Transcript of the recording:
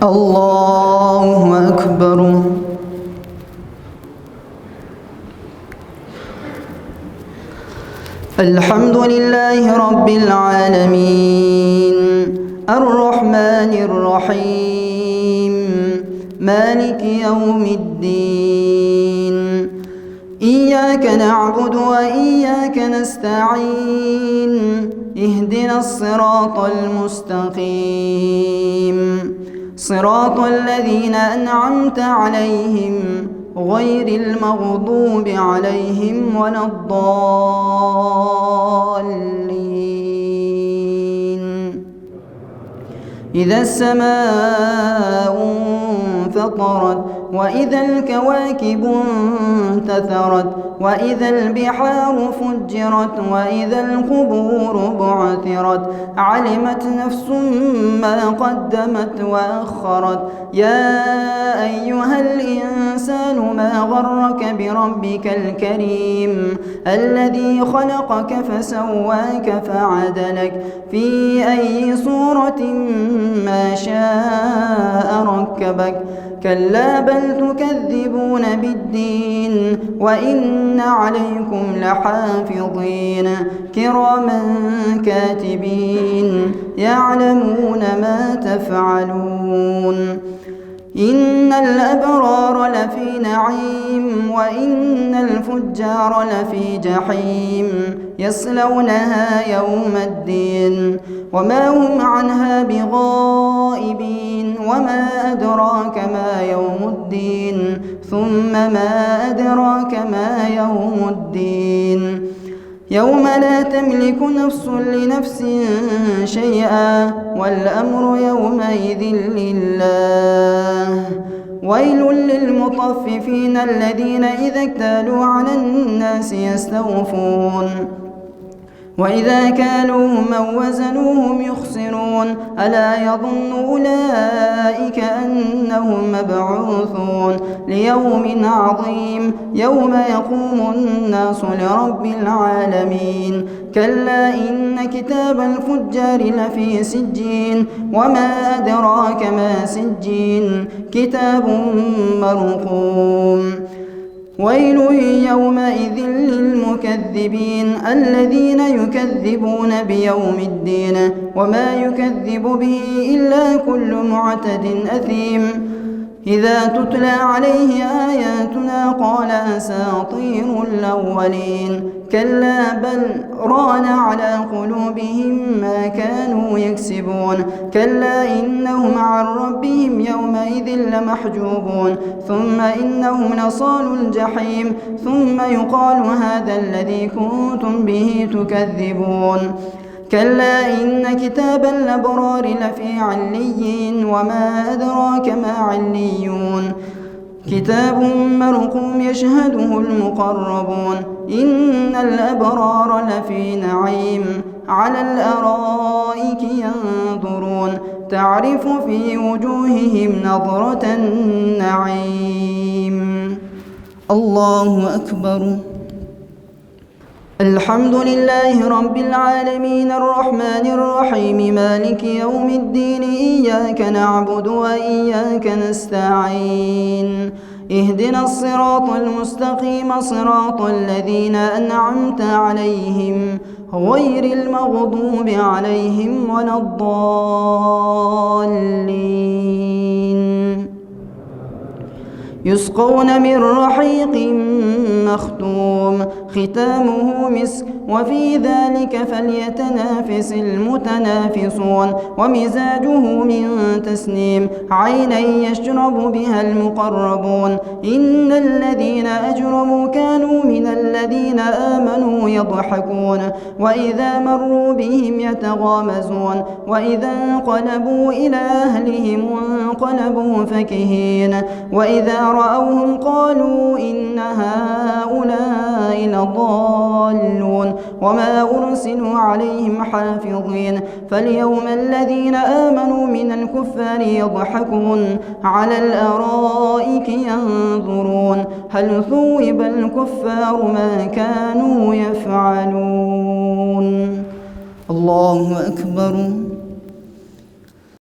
الله أكبر. الحمد لله رب العالمين الرحمن الرحيم مالك يوم الدين إياك نعبد وإياك نستعين اهدنا الصراط المستقيم صراط الذين أنعمت عليهم غير المغضوب عليهم ولا الضالين. إذا السماء انفطرت وإذا الكواكب انتثرت وإذا البحار فجرت وإذا القبور بعثرت علمت نفس ما قدمت وأخرت. يا أيها الإنسان ما غرك بربك الكريم الذي خلقك فسواك فعدلك في أي صورة ما شاء ركبك. كلا بل تكذبون بالدين وإن عليكم لحافظين كراما كاتبين يعلمون ما تفعلون. إن الأبرار لفي نعيم وإن الفجار لفي جحيم يصلونها يوم الدين وما هم عنها بغائبين. وما أدراك ما يوم الدين ثم ما أدراك ما يوم الدين يوم لا تملك نفس لنفس شيئا والأمر يومئذ لله. ويل للمطففين الذين إذا اكتالوا على الناس يستوفون وإذا كالوهم أو وزنوهم يخسرون. ألا يظن أولئك أنهم مبعوثون ليوم عظيم يوم يقوم الناس لرب العالمين. كلا إن كتاب الفجار لفي سجين وما أدراك ما سجين كتاب مرقوم. ويل يومئذ للمكذبين الذين يكذبون بيوم الدين وما يكذب به إلا كل معتد أثيم. إذا تتلى عليه آياتنا قال أساطير الأولين. كلا بل ران على قلوبهم ما كانوا يكسبون. كلا إنهم عن ربهم يومئذ لمحجوبون ثم إنهم لصالوا الجحيم ثم يقال هذا الذي كنتم به تكذبون. كلا إن كتاب الأبرار لفي عليين وما أدراك ما عليون كتاب مرقوم يشهده المقربون. إن الأبرار لفي نعيم على الأرائك ينظرون تعرف في وجوههم نظرة النعيم. الله أكبر. الحمد لله رب العالمين الرحمن الرحيم مالك يوم الدين إياك نعبد وإياك نستعين اهدنا الصراط المستقيم صراط الذين أنعمت عليهم غير المغضوب عليهم ولا الضالين. يسقون من رحيق مختوم ختامه مسك وفي ذلك فليتنافس المتنافسون ومزاجه من تسنيم عينا يشرب بها المقربون. إن الذين أجرموا كانوا من الذين آمنوا يضحكون وإذا مروا بهم يتغامزون وإذا انقلبوا إلى أهلهم انقلبوا فكهين وإذا رأوهم قالوا إن هؤلاء لضالون وما أرسلوا عليهم حافظين. فاليوم الذين آمنوا من الكفار يضحكون على الأرائك ينظرون هل ثوب الكفار ما كانوا يفعلون. الله أكبر.